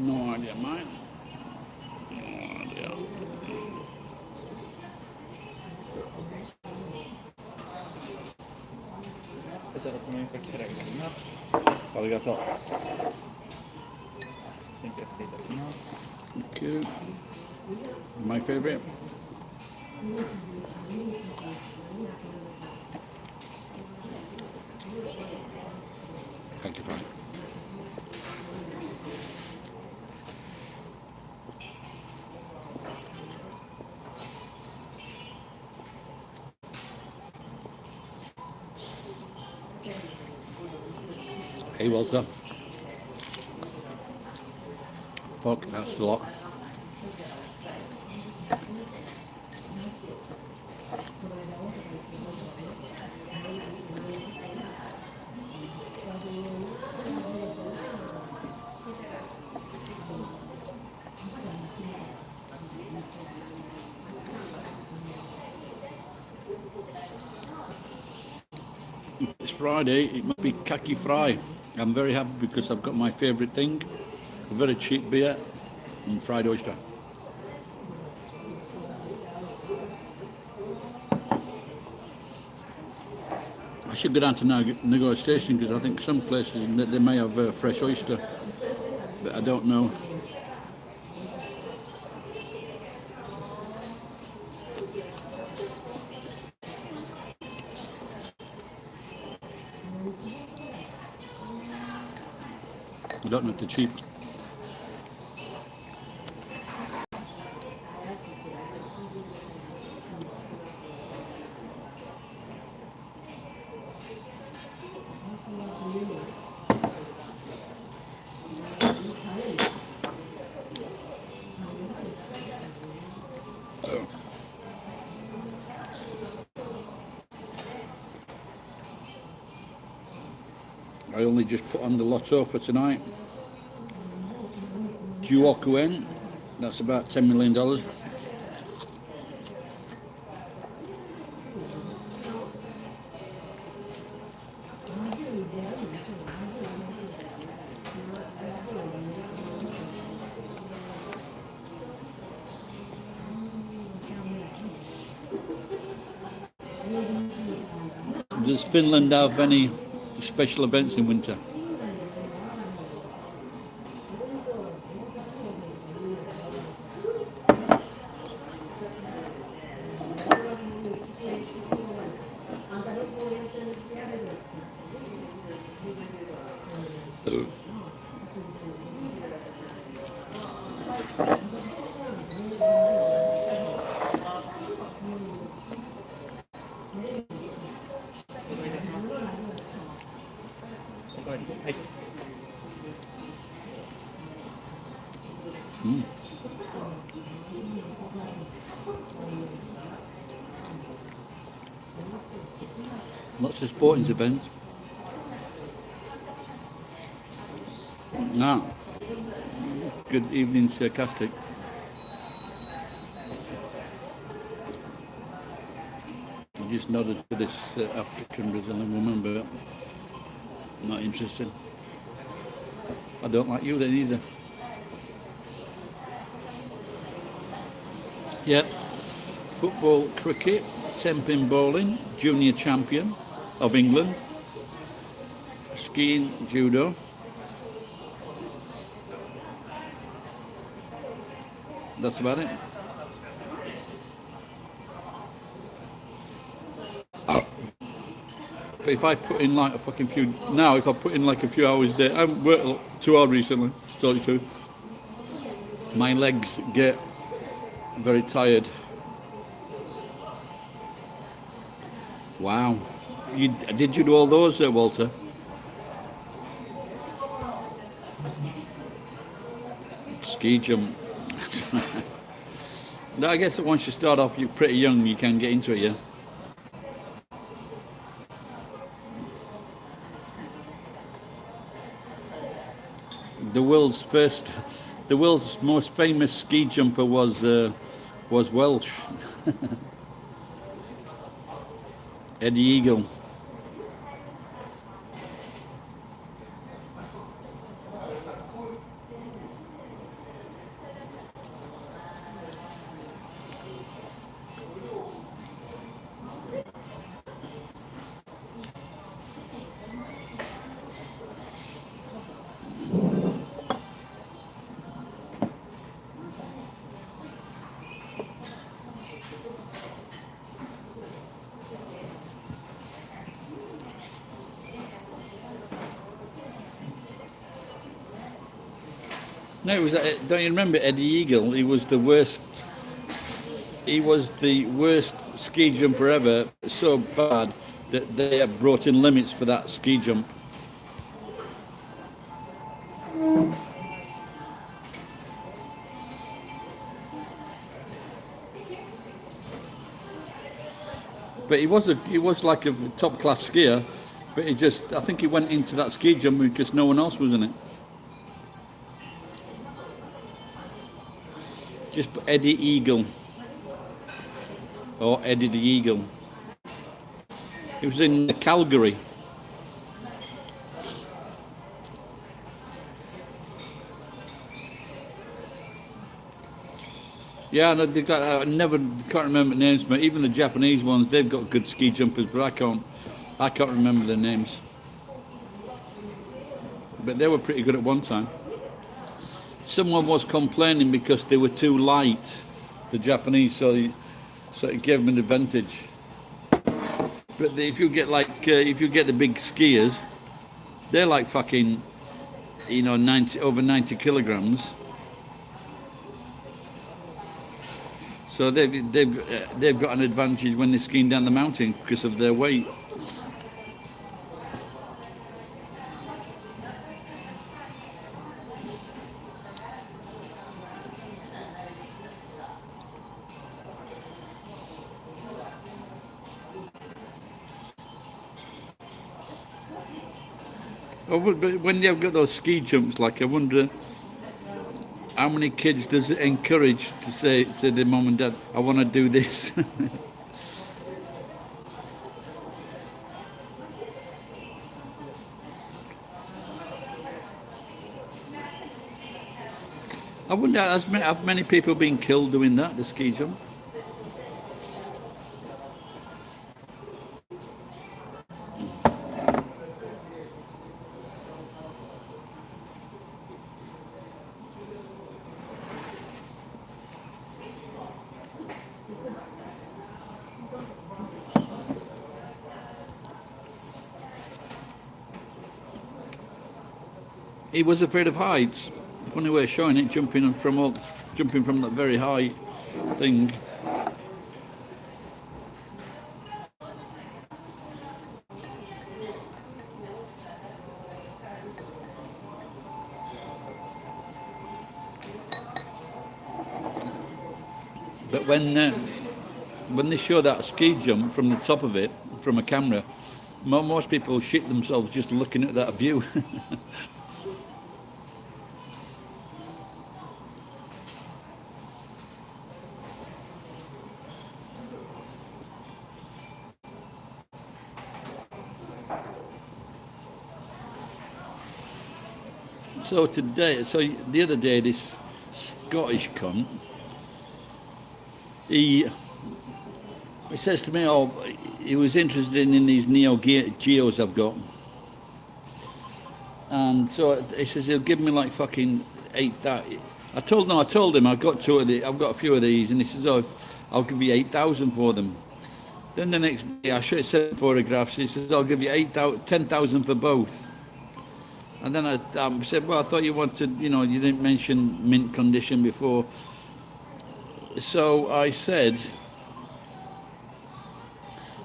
No idea, mate. No idea. Aspettate un momento che ragazzi. Arigato. Grazie, signor. Thank you. My favourite. Thank you, Frank. Hey, Walter. Fuck, that's a lot. It's Friday, it must be khaki fry. I'm very happy because I've got my favourite thing, a very cheap beer and fried oyster. I should go down to Nagoya Station because I think some places they may have fresh oyster, but I don't know. I don't know if they're cheap. I only just put on the lotto for tonight. Juokuen, that's about $10 million. Does Finland have any special events in winter? Lots of sporting events. No. Good evening, sarcastic. I just nodded to this African Brazilian woman, but not interested. I don't like you then either. Yeah. Football, cricket, 10-pin bowling, junior champion of England, skiing, judo. That's about it. But if I put in like a fucking few now, if I put in like a few hours a day, I haven't worked too hard recently, to tell you the truth. My legs get very tired. Wow. Did you do all those, Walter? Ski jump. I guess that once you start off, you're pretty young, you can get into it, yeah? The world's most famous ski jumper was Welsh. Eddie Eagle. No, it was. Don't you remember Eddie Eagle? He was the worst. He was the worst ski jumper ever. So bad that they have brought in limits for that ski jump. But he was like a top class skier. But I think he went into that ski jump because no one else was in it. Just put Eddie Eagle. Or Eddie the Eagle. It was in Calgary. Yeah, no, they've got. I never can't remember names, but even the Japanese ones, they've got good ski jumpers, but I can't remember their names. But they were pretty good at one time. Someone was complaining because they were too light, the Japanese, so it gave them an advantage. But if you get if you get the big skiers, they're like fucking, over 90 kilograms. So they've got an advantage when they're skiing down the mountain because of their weight. But when they've got those ski jumps, I wonder how many kids does it encourage to say to their mum and dad, "I want to do this." I wonder have many people been killed doing that, the ski jump. He was afraid of heights. Funny way of showing it, jumping from that very high thing. But when they show that ski jump from the top of it, from a camera, most people shit themselves just looking at that view. So the other day, this Scottish cunt, he says to me, he was interested in these Neo Geos I've got. And so he says he'll give me like fucking 8,000. I told him I've got I've got a few of these, and he says, I'll give you 8,000 for them. Then the next day I showed 7 photographs. He says, I'll give you 10,000 for both. And then I said, well, I thought you wanted, you didn't mention mint condition before. So I said,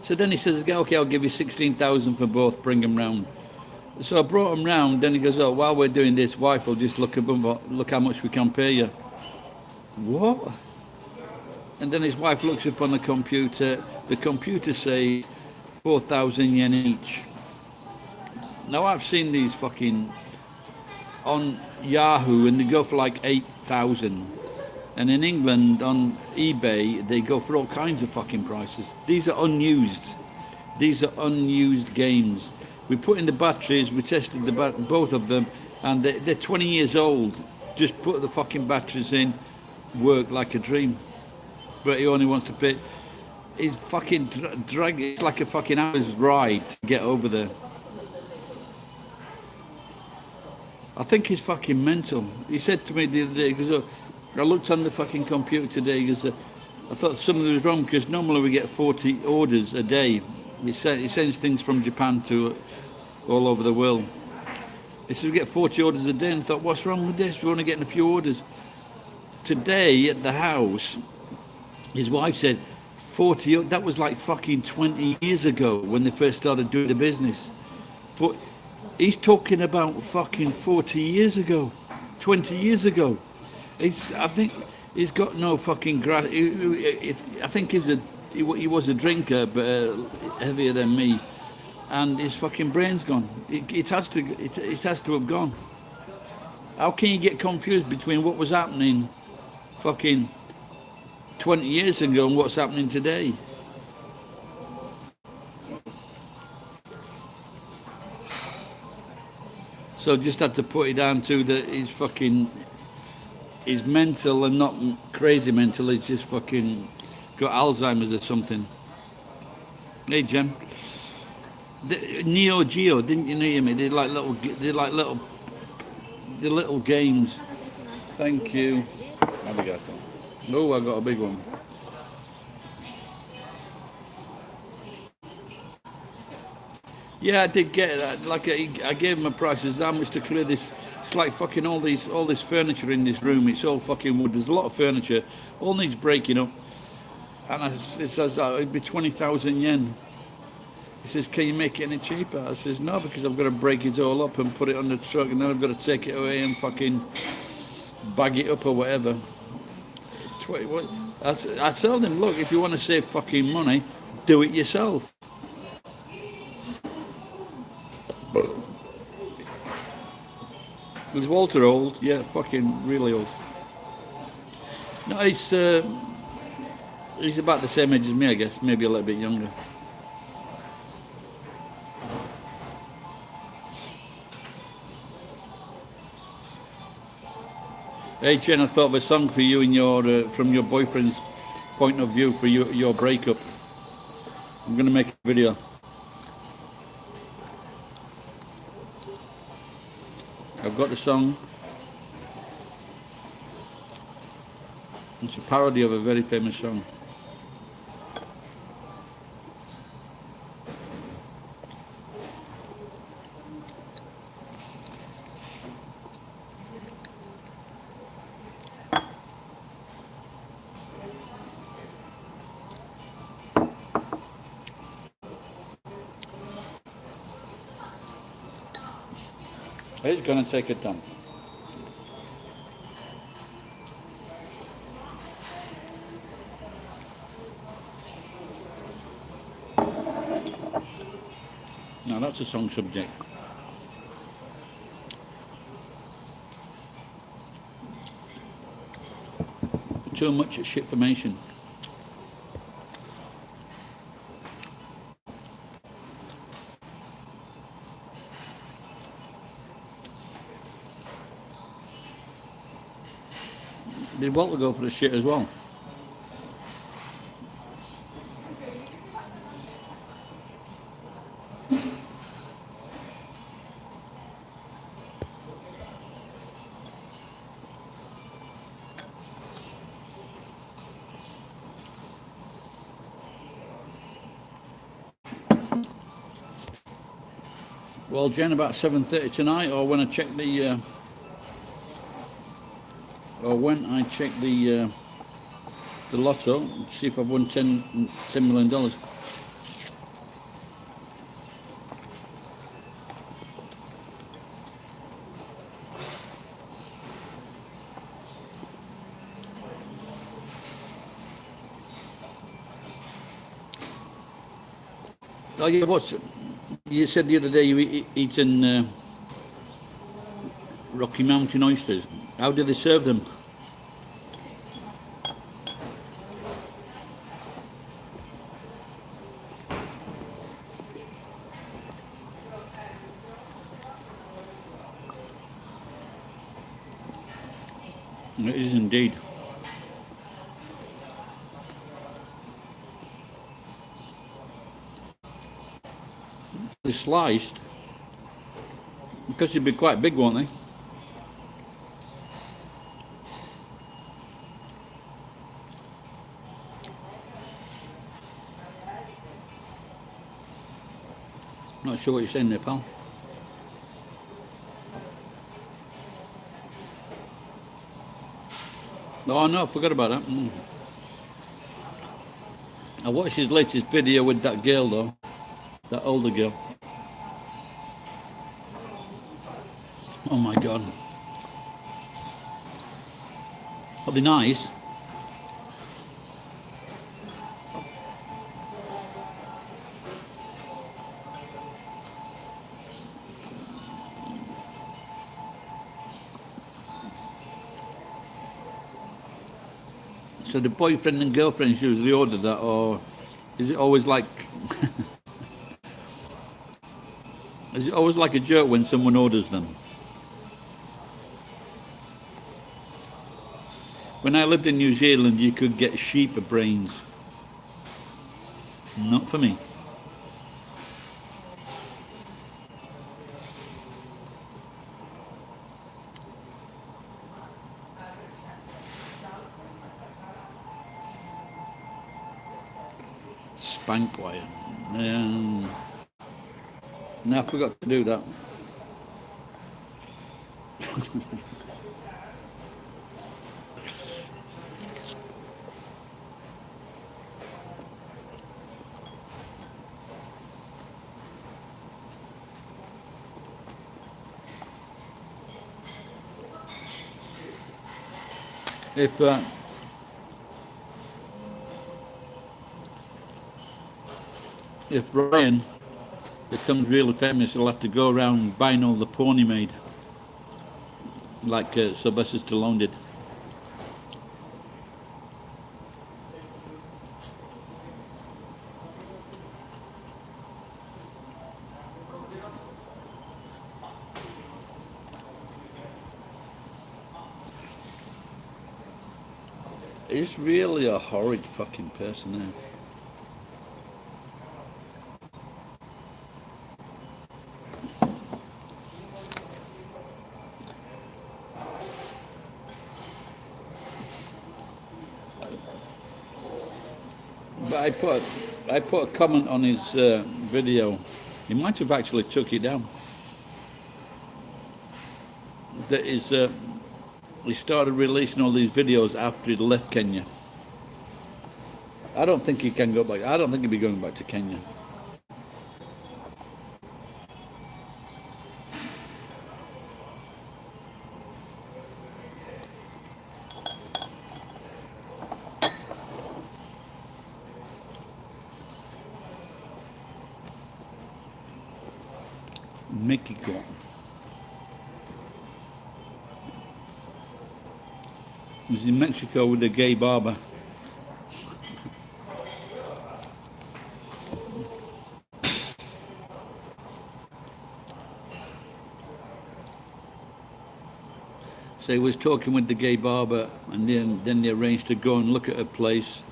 so then he says, okay, I'll give you 16,000 for both, bring them round. So I brought them round, then he goes, while we're doing this, wife will just look how much we can pay you. What? And then his wife looks up on the computer says 4,000 yen each. Now I've seen these fucking on Yahoo and they go for like 8,000. And in England on eBay they go for all kinds of fucking prices. These are unused. These are unused games. We put in the batteries, we tested both of them, and they're 20 years old. Just put the fucking batteries in, work like a dream. But he only wants to pay. He's fucking dragging. It's like a fucking hour's ride to get over there. I think he's fucking mental. He said to me the other day, he goes, I looked on the fucking computer today, he goes, I thought something was wrong because normally we get 40 orders a day. He sends things from Japan to all over the world. He said we get 40 orders a day, and I thought, what's wrong with this? We're only getting a few orders. Today at the house, his wife said 40, that was like fucking 20 years ago when they first started doing the business. He's talking about fucking 40 years ago, 20 years ago. I think he's got no fucking I think he was a drinker, but heavier than me, and his fucking brain's gone. It has to have gone. How can you get confused between what was happening fucking 20 years ago and what's happening today? So just had to put it down to that he's mental and not crazy mental. He's just fucking got Alzheimer's or something. Hey, Jem. Neo Geo, didn't you hear me? They like little games. Thank you. Oh, I got a big one. Yeah, I did get that. Like I gave him a price. How much to clear this? It's like fucking all this furniture in this room. It's all fucking wood. There's a lot of furniture. All needs breaking up. And it says it'd be 20,000 yen. He says, can you make it any cheaper? I says, no, because I've got to break it all up and put it on the truck, and then I've got to take it away and fucking bag it up or whatever. I tell them, look, if you want to save fucking money, do it yourself. Is Walter old? Yeah, fucking really old. No, he's about the same age as me, I guess, maybe a little bit younger. Hey, Jen, I thought of a song for you and your from your boyfriend's point of view for your breakup. I'm going to make a video. I've got the song. It's a parody of a very famous song. It's going to take a dump. Now that's a song subject. Too much shitformation. Did Walter go for the shit as well? Well, Jen, about 7:30 tonight, or when I check the lotto, see if I've won $10 million. Oh yeah, you said the other day you eaten Rocky Mountain oysters. How do they serve them? It is indeed. They're sliced because they'd be quite big, won't they? Not sure what you're saying there, pal. Oh no, I forgot about that. I watched his latest video with that girl though, that older girl. Oh my god. Are they nice? So the boyfriend and girlfriends usually order that, or is it always like is it always like a joke when someone orders them? When I lived in New Zealand, you could get sheep brains. Not for me. Spank wire. No, I forgot to do that. If Brian becomes really famous, he'll have to go around buying all the porn he made, like Sylvester Stallone did. He's really a horrid fucking person, eh? But I put a comment on his video. He might have actually took it down. That is, he started releasing all these videos after he left Kenya. I don't think he can go back. I don't think he'll be going back to Kenya. Mexico. He's in Mexico with a gay barber. So he was talking with the gay barber, and then they arranged to go and look at a place.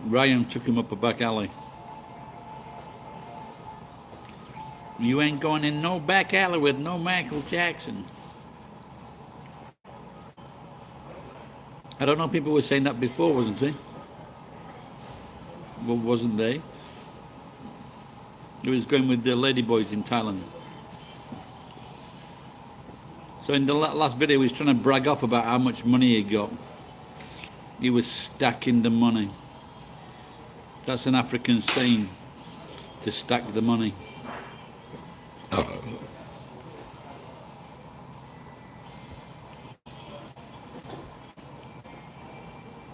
Ryan took him up a back alley. You ain't going in no back alley with no Michael Jackson. I don't know, people were saying that before, wasn't they? Well, wasn't they? He was going with the ladyboys in Thailand. So in the last video, he was trying to brag off about how much money he got. He was stacking the money. That's an African saying, to stack the money.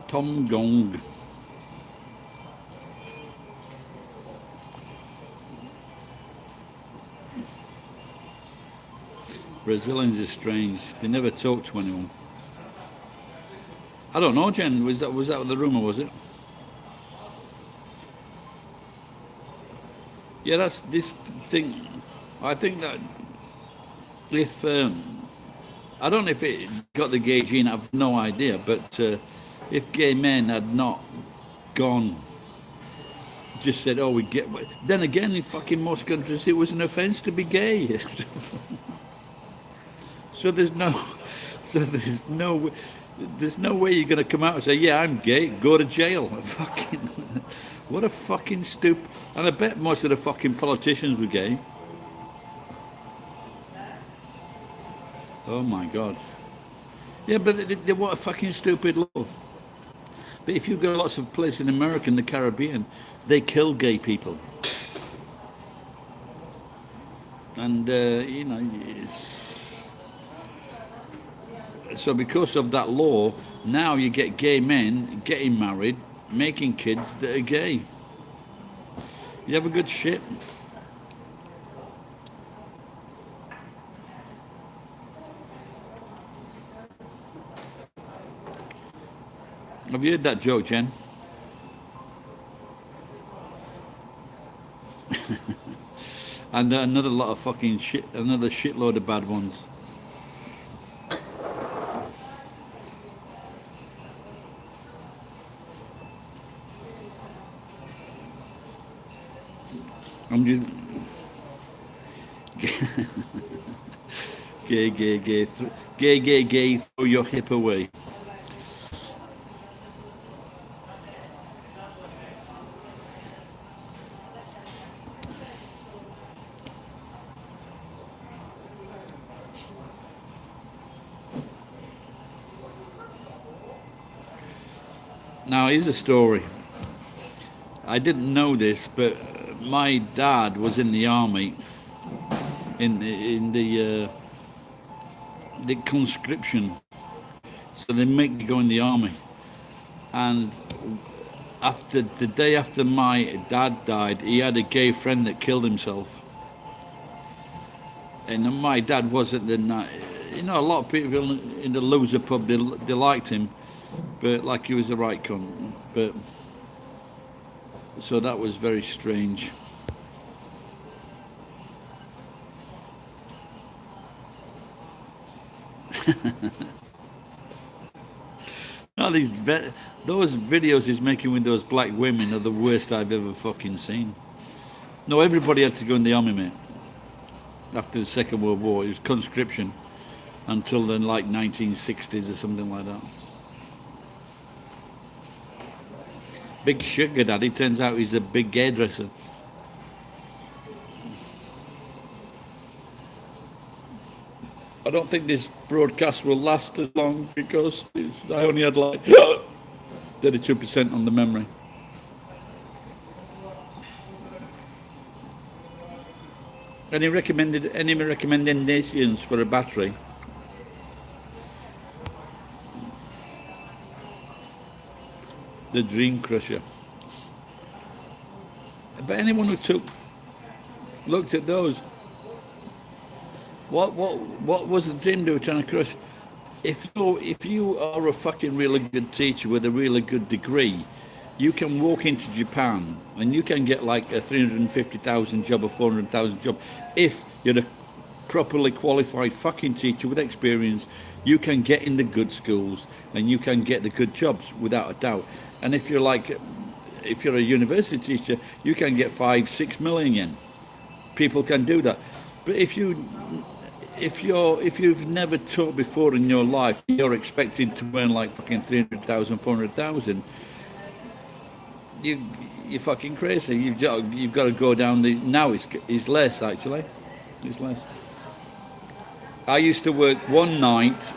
Tom Gong. Brazilians are strange. They never talk to anyone. I don't know, Jen. Was that the rumour, was it? Yeah, that's this thing. I think that if I don't know if it got the gay gene, I've no idea. But if gay men had not gone, just said, "Oh, we get," then again, in fucking most countries, it was an offence to be gay. So there's no way you're going to come out and say, "Yeah, I'm gay." Go to jail. Fucking What a fucking stupid. And I bet most of the fucking politicians were gay. Oh my god. Yeah, but what a fucking stupid law. But if you go to lots of places in America and the Caribbean, they kill gay people. And, so because of that law, now you get gay men getting married, making kids that are gay. You have a good shit. Have you heard that joke, Jen? And another lot of fucking shit, another shitload of bad ones. I'm just gay, gay, gay, gay, gay, gay. Throw your hip away. Now here's a story. I didn't know this, but my dad was in the army, in the conscription. So they make you go in the army, and after the day after my dad died, he had a gay friend that killed himself. And my dad wasn't the a lot of people in the loser pub they liked him, but like he was the right cunt. But so that was very strange. No, those videos he's making with those black women are the worst I've ever fucking seen. No, everybody had to go in the army, mate. After the Second World War, it was conscription until the like 1960s or something like that. Big sugar daddy, turns out he's a big hairdresser. I don't think this broadcast will last as long because I only had like 32% on the memory. Any recommendations for a battery? The Dream Crusher. But anyone who looked at those, what was the Dream do trying to crush? If you are a fucking really good teacher with a really good degree, you can walk into Japan and you can get like a 350,000 job or 400,000 job. If you're a properly qualified fucking teacher with experience, you can get in the good schools and you can get the good jobs without a doubt. And if you're a university teacher, you can get 5-6 million yen. People can do that. But if you've never taught before in your life, you're expecting to earn like fucking 300,000, 400,000. You're fucking crazy. You've got to go down the. Now it's less actually. It's less. I used to work one night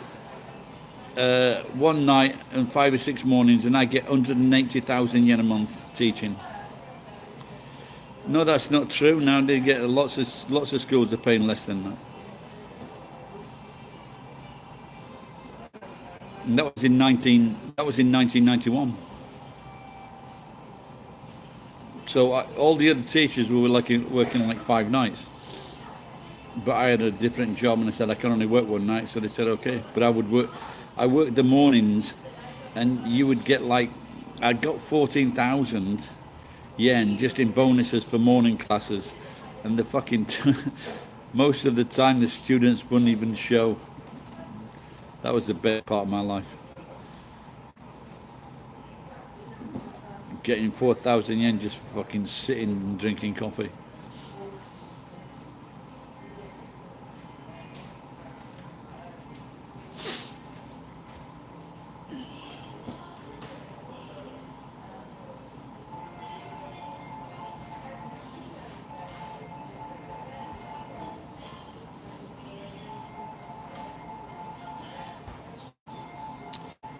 and 5 or 6 mornings, and I get 180,000 yen a month teaching. No, that's not true. Now they get lots of schools are paying less than that. And that was in 1991. So all the other teachers were working like 5 nights. But I had a different job, and I said I can only work one night. So they said okay. But I worked the mornings, and you would get like, I got 14,000 yen just in bonuses for morning classes, and the fucking most of the time the students wouldn't even show. That was the best part of my life. Getting 4,000 yen just fucking sitting and drinking coffee.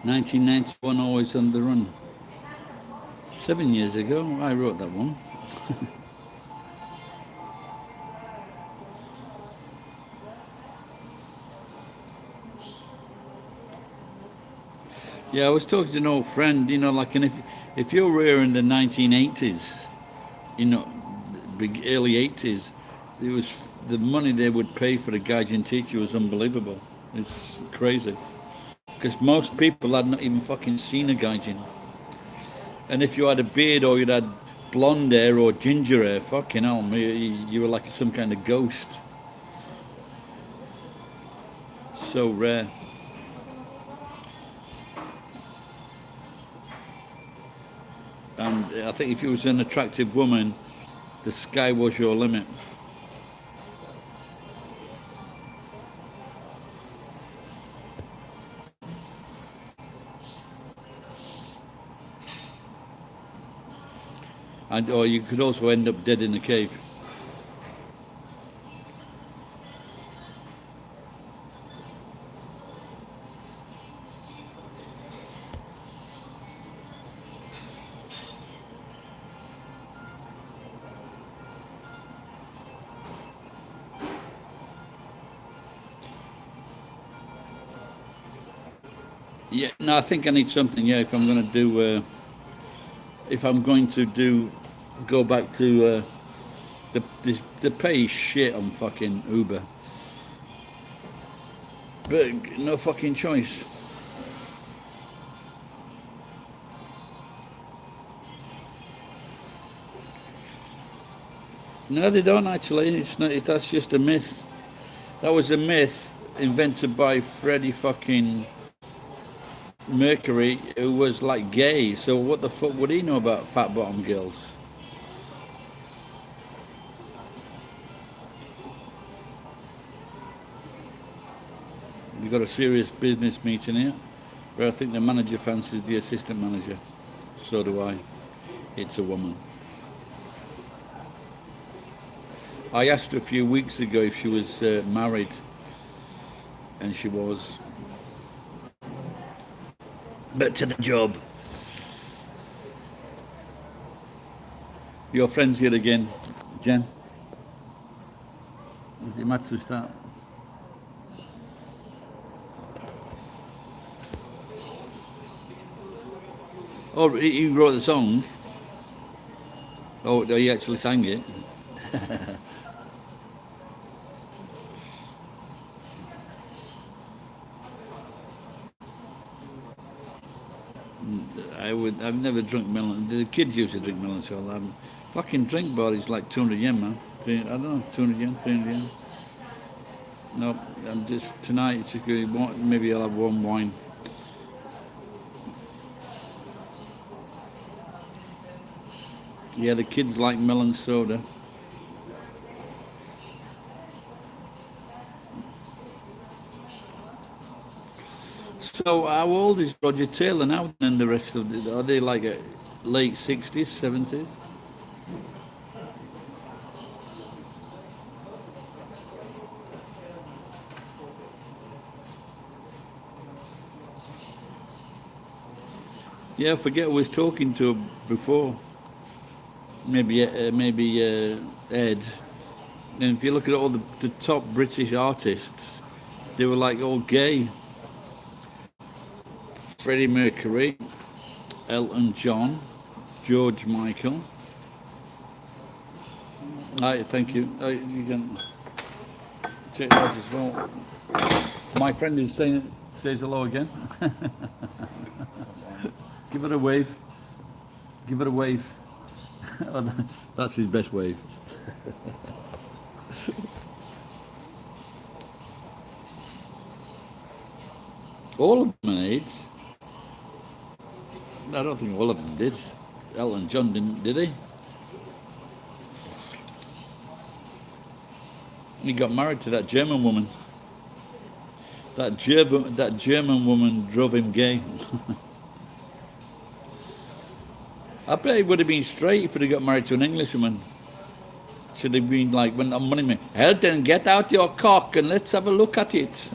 1991, Always on the Run. 7 years ago, I wrote that one. Yeah, I was talking to an old friend, like, and if you were here in the 1980s, you know, big early 80s, it was the money they would pay for a gaijin teacher was unbelievable. It's crazy. Because most people had not even fucking seen a gaijin. And if you had a beard or you had blonde hair or ginger hair, fucking hell, you were like some kind of ghost. So rare. And I think if you was an attractive woman, the sky was your limit. Or you could also end up dead in a cave. Yeah, no, I think I need something. Yeah, if I'm going to do, go back to the pay is shit on fucking Uber, but no fucking choice. No, they don't actually. It's not. That's just a myth. That was a myth invented by Freddie fucking Mercury, who was like gay. So what the fuck would he know about fat bottom girls? We got a serious business meeting here, where I think the manager fancies the assistant manager. So do I. It's a woman. I asked her a few weeks ago if she was married, and she was. But to the job. Your friend's here again, Jen. Is it mad to start? Oh, he wrote the song. Oh, he actually sang it. I've never drunk melon. The kids used to drink melon, so I'm fucking drink bar is like 200 yen, man. I don't know, 200 yen, 300 yen. No, I'm just tonight. It's just going. Maybe I'll have one wine. Yeah, the kids like melon soda. So how old is Roger Taylor now? And the rest of are they like late 60s, 70s? Yeah, I forget who was talking to before. Maybe Ed. And if you look at all the top British artists, they were like all gay. Freddie Mercury, Elton John, George Michael. Thank you. You can take those as well. My friend is says hello again. Give it a wave. Give it a wave. That's his best wave. All of them had AIDS. I don't think all of them did. Elton John didn't, did he? He got married to that German woman. That German woman drove him gay. I bet he would have been straight if he'd have got married to an Englishwoman. Should have been like, when I'm money me, Elton, get out your cock and let's have a look at it.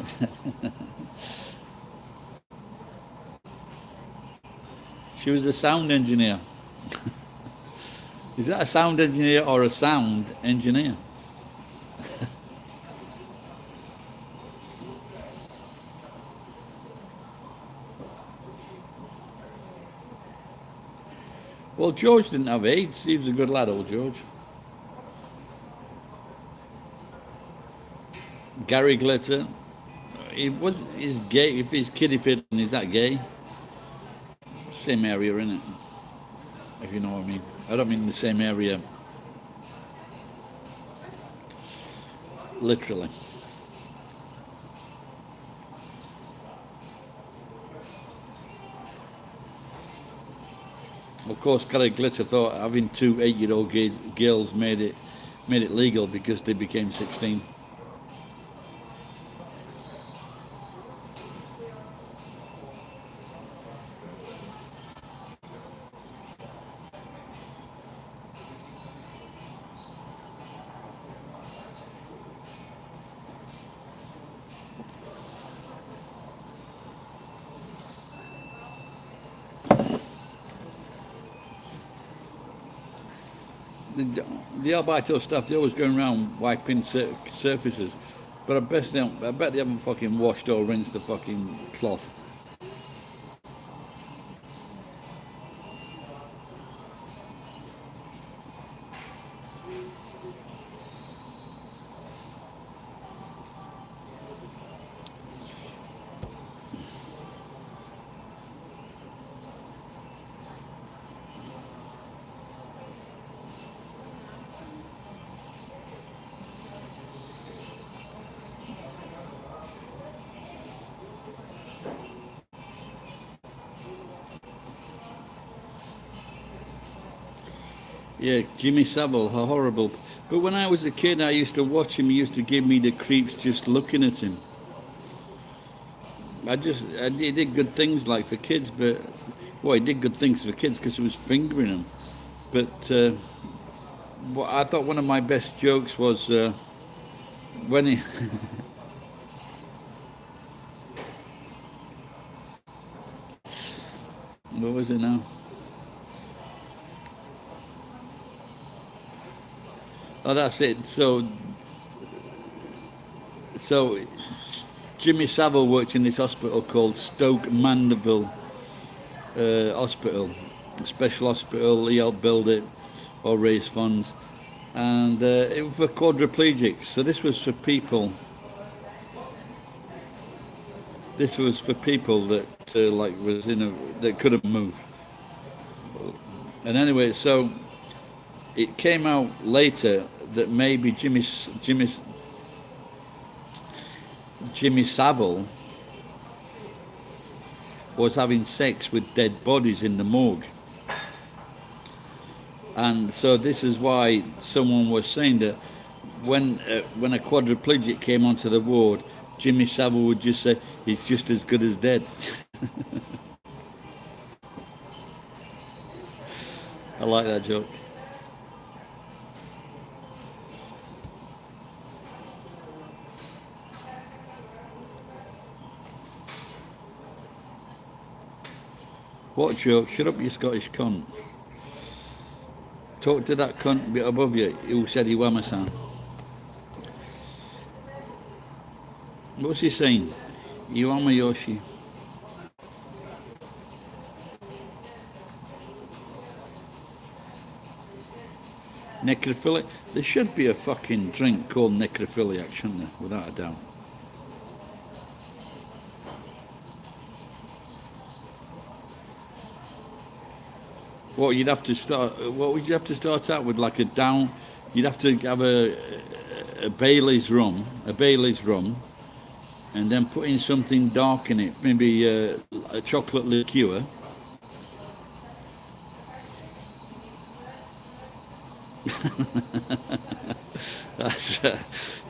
She was a sound engineer. Is that a sound engineer or a sound engineer? Well, George didn't have AIDS. He was a good lad, old George. Gary Glitter. He's gay. If he's kiddie fiddling, is that gay? Same area, innit? If you know what I mean. I don't mean the same area. Literally. Of course, Gary Glitter thought having two 8-year-old girls made it legal because they became 16. The Alberto stuff, they're always going around wiping surfaces, but I bet they haven't fucking washed or rinsed the fucking cloth. Yeah, Jimmy Savile, how horrible. But when I was a kid, I used to watch him. He used to give me the creeps just looking at him. He did good things like for kids, but, well, he did good things for kids because he was fingering them. But I thought one of my best jokes was when he... What was it now? Oh, that's it. So Jimmy Savile worked in this hospital called Stoke Mandeville Hospital, a special hospital. He helped build it or raise funds, and it was for quadriplegics. So this was for people. This was for people that that couldn't move. And anyway, so it came out later that maybe Jimmy Savile was having sex with dead bodies in the morgue. And so this is why someone was saying that when a quadriplegic came onto the ward, Jimmy Savile would just say, he's just as good as dead. I like that joke. What joke? Shut up, you Scottish cunt. Talk to that cunt bit above you who said he was my son. What's he saying? Iwama Yoshi. Necrophiliac? There should be a fucking drink called necrophiliac, shouldn't there? Without a doubt. What you'd have to start? What would you have to start out with? Like a down? You'd have to have a Bailey's rum, and then put in something dark in it, maybe a chocolate liqueur.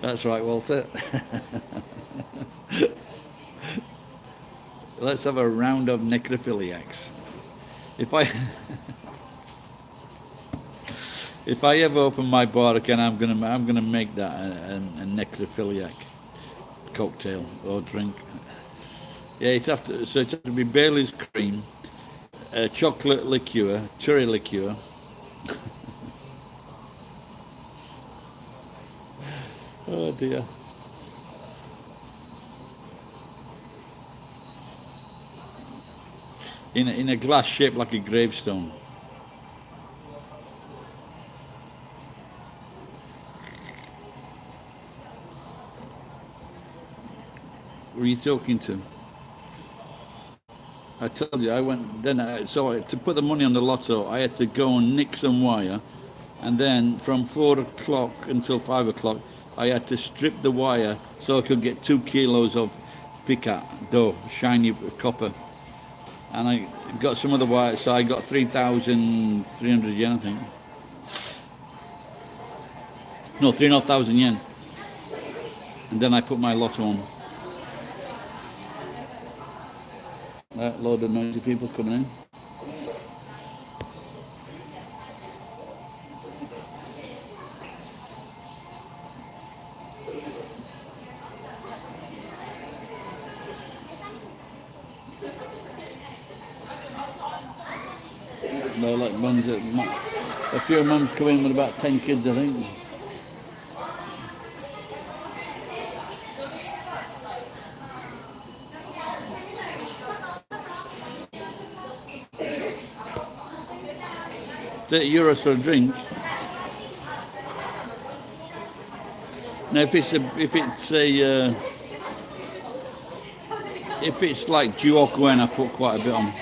That's right, Walter. Let's have a round of necrophiliacs. If I ever open my bar again, I'm gonna make that a necrophiliac cocktail or drink. Yeah, it'd have to be Bailey's cream, chocolate liqueur, cherry liqueur. Oh dear. In a glass shaped like a gravestone. Who are you talking to? I told you I went then. To put the money on the lotto, I had to go and nick some wire, and then from 4 o'clock until 5 o'clock, I had to strip the wire so I could get 2 kilos of picat dough, shiny copper, and I got some of the wire, so I got 3,300 yen, I think. No, 3,500 yen, and then I put my lotto on. That load of noisy people coming in. They're like mums. A few mums come in with about 10 kids, I think. €30 for a drink. Now, if it's like Juokuen, I put quite a bit on.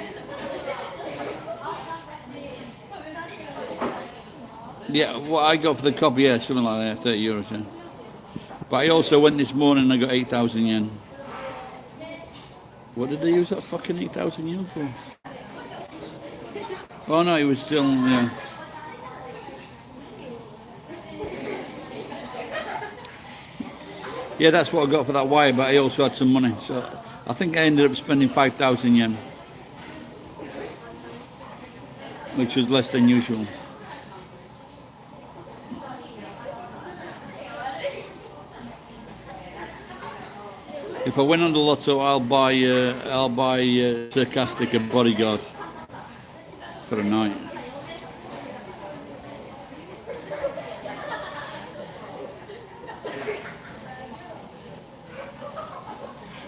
Yeah, what I got for the cob, yeah, something like that, €30, yeah. But I also went this morning and I got 8,000 yen. What did they use that fucking 8,000 yen for? Oh no, it was still, yeah. Yeah, that's what I got for that wire, but I also had some money. So I think I ended up spending 5,000 yen, which was less than usual. If I win on the lotto, I'll buy Sarcastic a bodyguard for a night.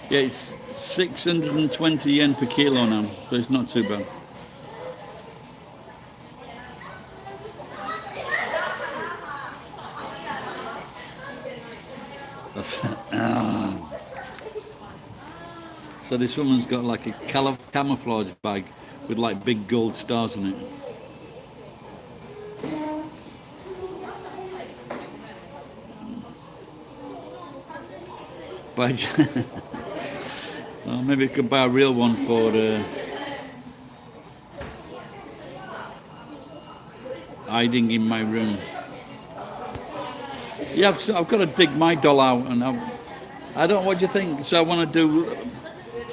Yeah, it's 620 yen per kilo now, so it's not too bad. So this woman's got like a camouflage bag with like big gold stars on it. Well, maybe I could buy a real one for hiding in my room. Yeah, I've got to dig my doll out, and I don't. What do you think? So I want to do.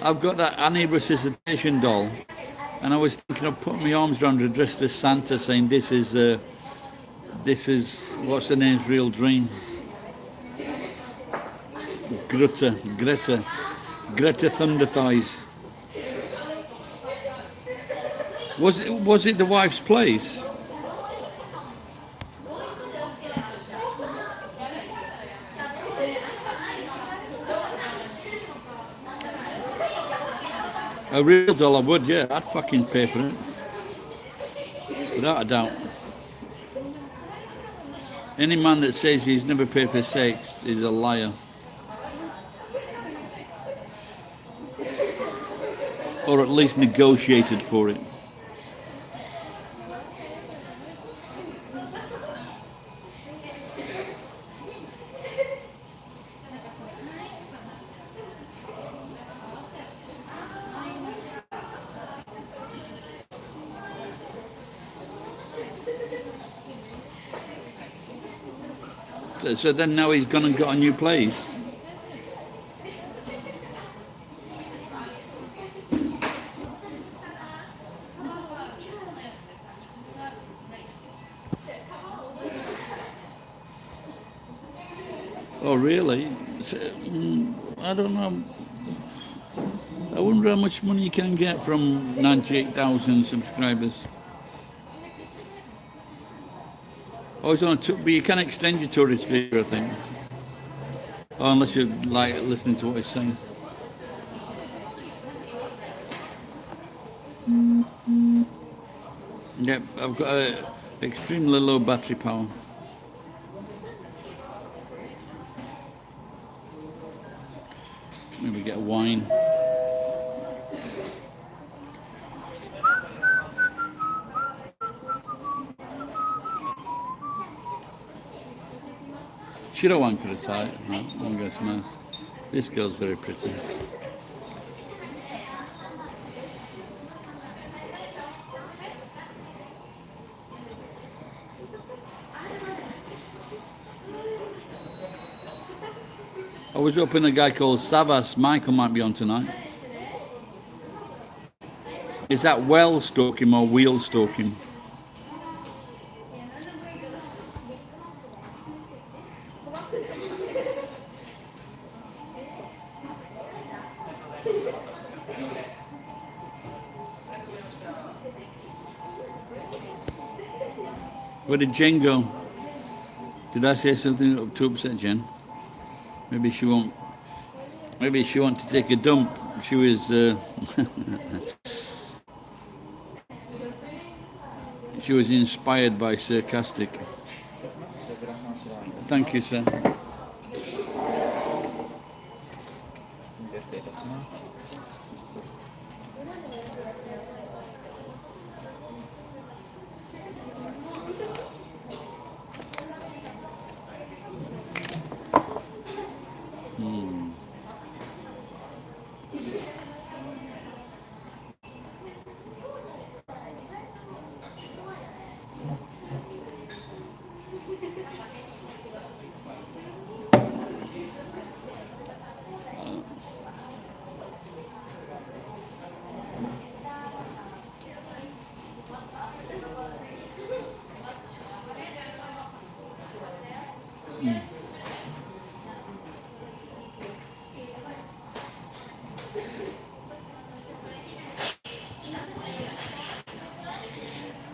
I've got that Annie resuscitation doll, and I was thinking of putting my arms around her dressed as Santa, saying, "This is what's her name's real dream." Greta Thunder Thighs. Was it the wife's place? A real doll, I would, yeah. I'd fucking pay for it. Without a doubt. Any man that says he's never paid for sex is a liar. Or at least negotiated for it. So then now he's gone and got a new place. Oh really? I don't know. I wonder how much money you can get from 98,000 subscribers. Oh, it's on but you can extend your tourist visa, I think. Oh, unless you like listening to what he's saying. Yep, I've got a extremely low battery power. Maybe get a wine. Shiro one could have said, no, one goes nice. This girl's very pretty. I was hoping a guy called Savas Michael might be on tonight. Is that well stalking or wheel stalking? Where did Jen go? Did I say something to upset Jen? Maybe she won't. Maybe she wanted to take a dump. She was. She was inspired by sarcastic. Thank you, sir. で失礼いたします。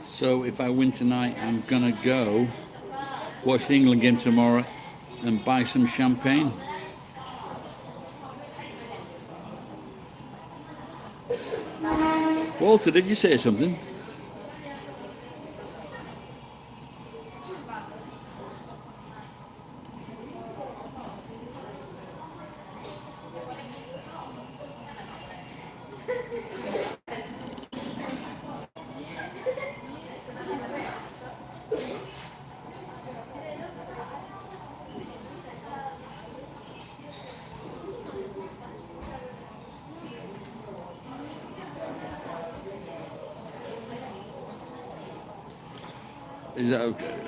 So if I win tonight, I'm gonna go watch the England game tomorrow and buy some champagne. Walter, did you say something?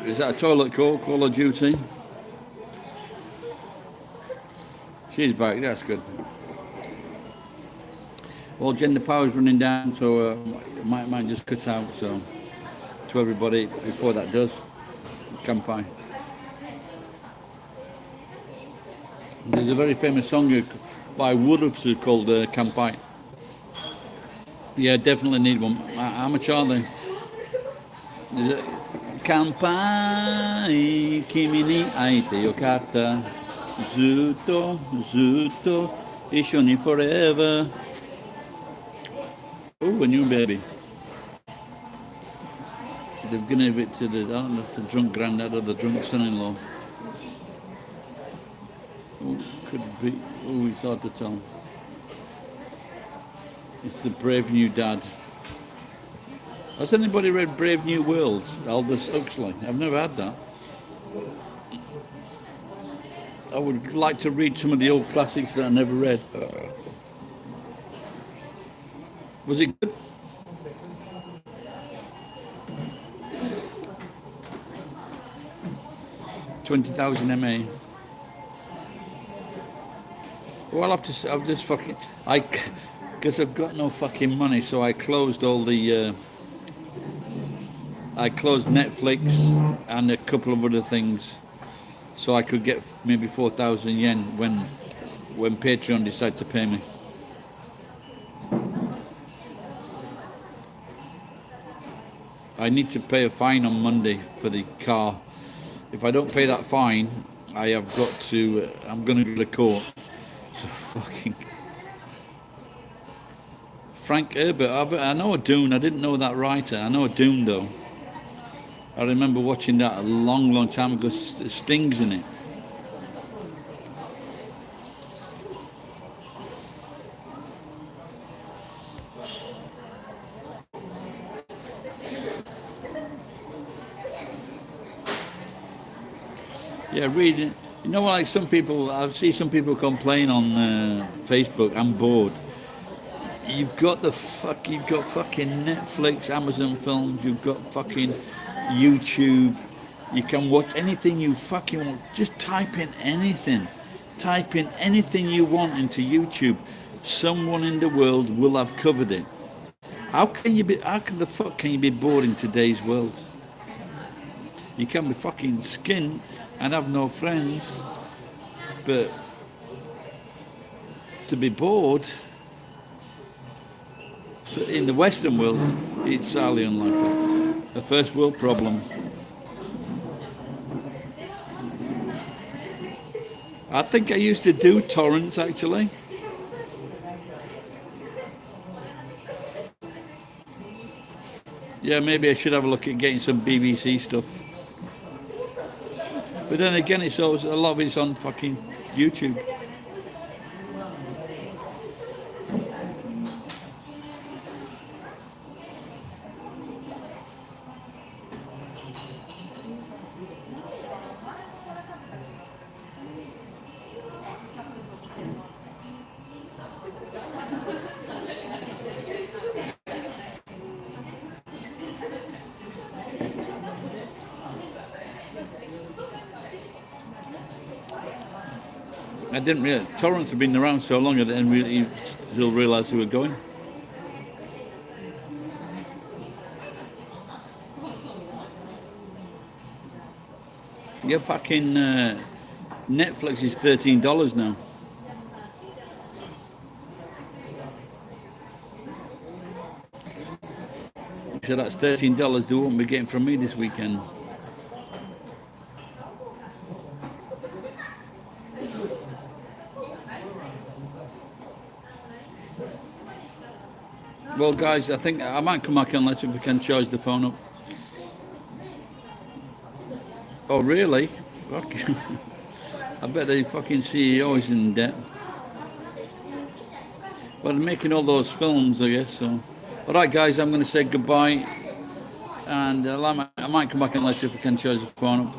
Is that a toilet call? Call of Duty? She's back, that's good. Well, Jen, the power's running down, so it might just cut out. So, to everybody, before that does, Kampai. There's a very famous song by Woodruffs called Kampai. Yeah, definitely need one. I'm a Charlie. Kampai, kimi ni aite yokata, zutto, zutto, ishoni forever. Oh, a new baby. They've given it to the, I don't know if it's the drunk granddad or the drunk son-in-law. Oh, could be, oh, it's hard to tell. It's the Brave New Dad. Has anybody read Brave New World, Aldous Huxley? I've never had that. I would like to read some of the old classics that I never read. Was it good? $20,000 MA. Well, I'll just fucking, because I've got no fucking money, so I closed all the, I closed Netflix and a couple of other things, so I could get maybe 4,000 yen when Patreon decide to pay me. I need to pay a fine on Monday for the car. If I don't pay that fine, I have got to. I'm going to go to court. So fucking Frank Herbert. I know a Dune. I didn't know that writer. I know a Dune though. I remember watching that a long, long time ago. Sting's in it. Yeah, reading. You know, like some people, I see some people complain on Facebook. I'm bored. You've got fucking Netflix, Amazon Films. You've got fucking YouTube. You can watch anything you fucking want. Just type in anything. Type in anything you want into YouTube. Someone in the world will have covered it. How the fuck can you be bored in today's world? You can be fucking skinned and have no friends, but to be bored in the Western world, it's highly unlikely. A first world problem. I think I used to do torrents actually. Yeah, maybe I should have a look at getting some BBC stuff. But then again, it's always, a lot of it's on fucking YouTube. I didn't realize torrents have been around so long I didn't really still realise they were going. Yeah, fucking Netflix is $13 now. So that's $13 they won't be getting from me this weekend. Well, guys, I think I might come back unless if we can charge the phone up. Oh, really? Fuck. I bet the fucking CEO is in debt. Well, they're making all those films, I guess. So, all right, guys, I'm going to say goodbye, and I might come back unless if we can charge the phone up.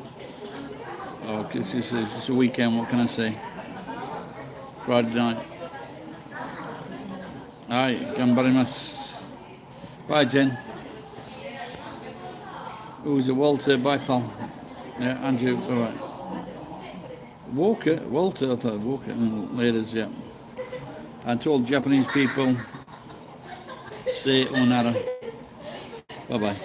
Oh, it's a weekend. What can I say? Friday night. Alright, gambarimasu. Bye, Jen. Who's it? Walter? Bye, pal. Yeah, Andrew. Alright. Walter, I thought Walker. Ladies, yeah. I told Japanese people, say onara. Bye bye.